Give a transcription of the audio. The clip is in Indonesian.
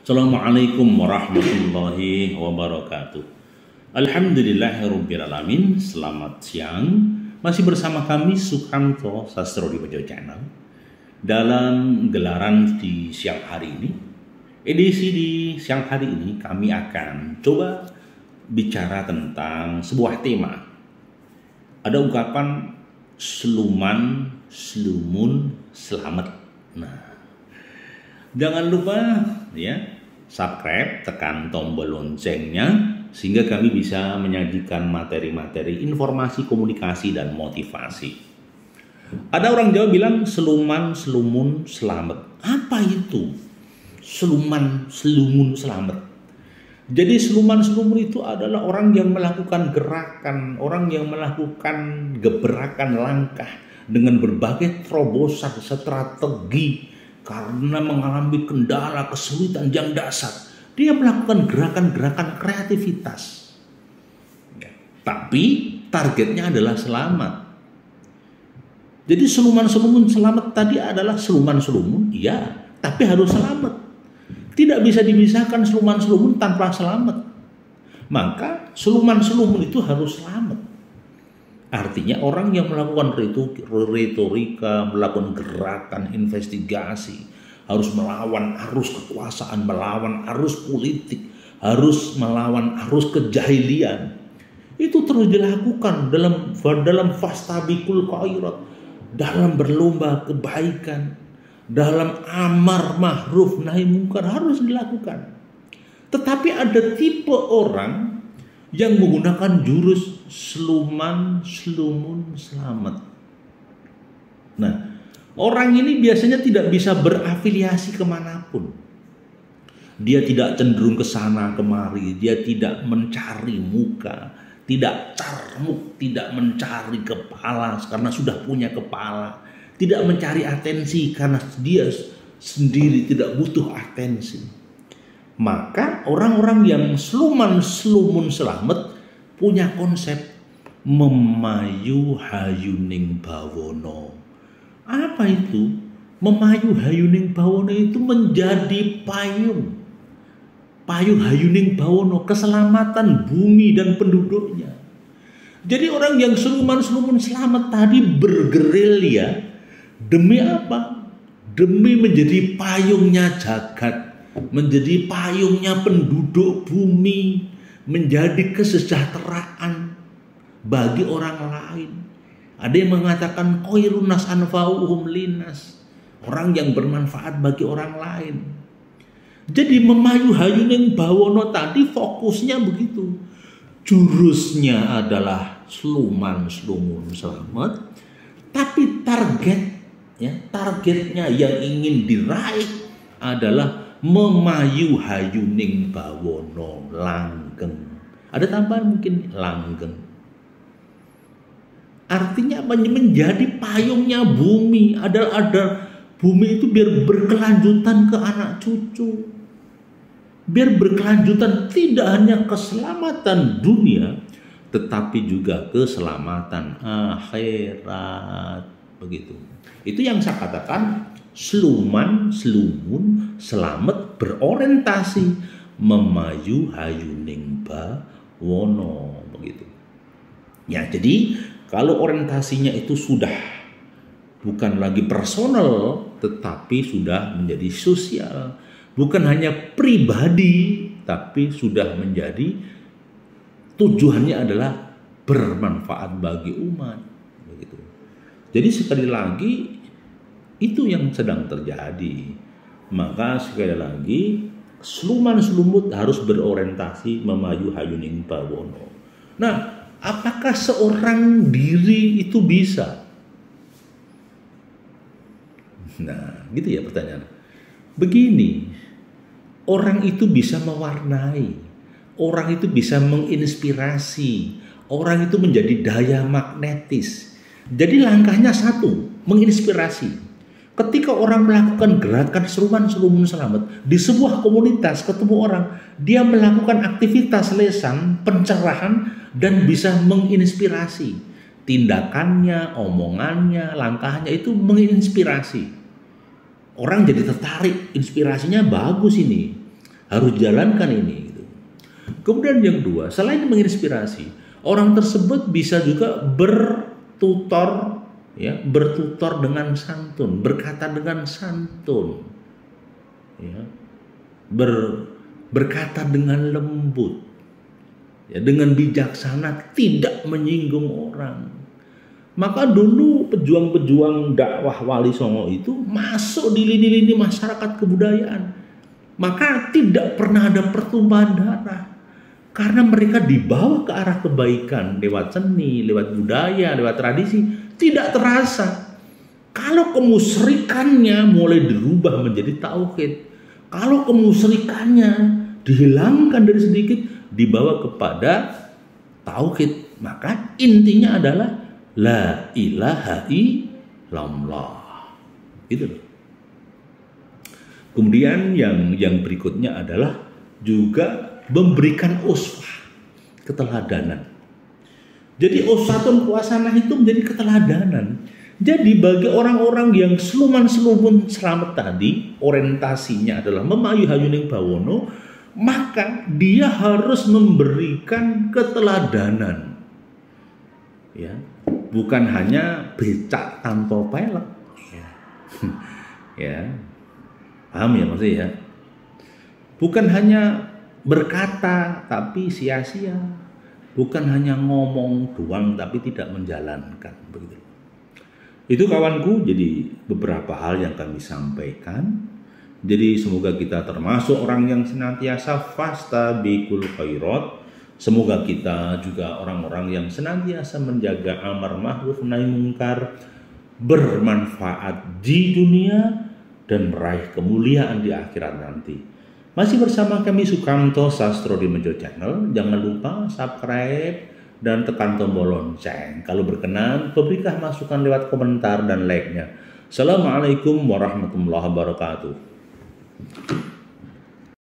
Assalamualaikum warahmatullahi wabarakatuh. Alhamdulillahirrabbilalamin. Selamat siang. Masih bersama kami Sukanto Sastro di Bejo Channel dalam gelaran di siang hari ini. Edisi di siang hari ini kami akan coba bicara tentang sebuah tema. Ada ungkapan seluman, selumun, selamat. Nah, jangan lupa ya subscribe, tekan tombol loncengnya sehingga kami bisa menyajikan materi-materi informasi, komunikasi, dan motivasi. Ada orang Jawa bilang seluman, selumun, selamat. Apa itu seluman, selumun, selamat? Jadi seluman, selumun itu adalah orang yang melakukan gerakan, orang yang melakukan gebrakan langkah dengan berbagai terobosan, strategi. Karena mengalami kendala, kesulitan yang dasar, dia melakukan gerakan-gerakan kreativitas. Ya, tapi targetnya adalah selamat. Jadi seluman-selumun selamat tadi adalah seluman-selumun, ya, tapi harus selamat. Tidak bisa dipisahkan seluman-selumun tanpa selamat. Maka seluman-selumun itu harus selamat. Artinya orang yang melakukan retorika, melakukan gerakan investigasi, harus melawan arus kekuasaan, melawan arus politik, harus melawan arus kejahilian. Itu terus dilakukan dalam fastabikul khairat, dalam berlomba kebaikan, dalam amar ma'ruf nahi mungkar harus dilakukan. Tetapi ada tipe orang yang menggunakan jurus seluman, selumun, selamat. Nah, orang ini biasanya tidak bisa berafiliasi kemanapun. Dia tidak cenderung ke sana kemari, dia tidak mencari muka, tidak carmuk, tidak mencari kepala karena sudah punya kepala, tidak mencari atensi karena dia sendiri tidak butuh atensi. Maka orang-orang yang seluman, selumun, selamat punya konsep memayu hayuning bawono. Apa itu? Memayu hayuning bawono itu menjadi payung. Payung hayuning bawono, keselamatan bumi dan penduduknya. Jadi orang yang seluman, selumun, selamat tadi bergerilya demi apa? Demi menjadi payungnya jagat, menjadi payungnya penduduk bumi, menjadi kesejahteraan bagi orang lain. Ada yang mengatakan khairun nas anfa'uhum linas, orang yang bermanfaat bagi orang lain. Jadi memayu hayuning bawono tadi fokusnya begitu. Jurusnya adalah seluman, selumun, selamat, tapi targetnya yang ingin diraih adalah memayu hayuning bawono langgeng. Ada tambahan mungkin langgeng. Artinya apa? Menjadi payungnya bumi. Ada bumi itu biar berkelanjutan ke anak cucu. Biar berkelanjutan tidak hanya keselamatan dunia, tetapi juga keselamatan akhirat. Begitu. Itu yang saya katakan seluman, selumun, selamat berorientasi memayu hayuning bawono, begitu. Ya, jadi kalau orientasinya itu sudah bukan lagi personal, tetapi sudah menjadi sosial, bukan hanya pribadi, tapi sudah menjadi tujuannya adalah bermanfaat bagi umat, begitu. Jadi sekali lagi itu yang sedang terjadi. Maka sekali lagi seluman selumut harus berorientasi memayu hayuning bawono. Nah, apakah seorang diri itu bisa? Nah, gitu ya pertanyaan. Begini, orang itu bisa mewarnai, orang itu bisa menginspirasi, orang itu menjadi daya magnetis. Jadi langkahnya satu, menginspirasi. Ketika orang melakukan gerakan seruan selumun selamat di sebuah komunitas, ketemu orang, dia melakukan aktivitas lesan, pencerahan, dan bisa menginspirasi. Tindakannya, omongannya, langkahnya itu menginspirasi. Orang jadi tertarik, inspirasinya bagus ini. harus jalankan ini gitu. Kemudian yang kedua, selain menginspirasi, orang tersebut bisa juga bertutor, ya, bertutor dengan santun, berkata dengan santun, ya, berkata dengan lembut, ya, dengan bijaksana, tidak menyinggung orang. Maka dulu pejuang-pejuang dakwah Wali Songo itu masuk di lini-lini masyarakat kebudayaan. Maka tidak pernah ada pertumpahan darah. Karena mereka dibawa ke arah kebaikan lewat seni, lewat budaya, lewat tradisi. Tidak terasa. Kalau kemusyrikannya mulai dirubah menjadi tauhid. Kalau kemusyrikannya dihilangkan dari sedikit, dibawa kepada tauhid. Maka intinya adalah la ilaha illallah. Itu loh. Kemudian yang berikutnya adalah juga memberikan uswah, keteladanan. Jadi uswatun hasanah itu menjadi keteladanan. Jadi bagi orang-orang yang seluman-selumun selamat tadi, orientasinya adalah memayu hayuning bawono, maka dia harus memberikan keteladanan. Ya, bukan hanya becak tanpa pelek. Ya. Ya. Paham ya maksudnya ya? Bukan hanya berkata tapi sia-sia. Bukan hanya ngomong doang tapi tidak menjalankan. Begitu. Itu kawanku, jadi beberapa hal yang kami sampaikan. Jadi semoga kita termasuk orang yang senantiasa fastabiqul khairat. Semoga kita juga orang-orang yang senantiasa menjaga amar ma'ruf nahi munkar, bermanfaat di dunia dan meraih kemuliaan di akhirat nanti. Masih bersama kami Sukamto Sastro di Mejo Channel. Jangan lupa subscribe dan tekan tombol lonceng. Kalau berkenan, berikan masukan lewat komentar dan like-nya. Assalamualaikum warahmatullahi wabarakatuh.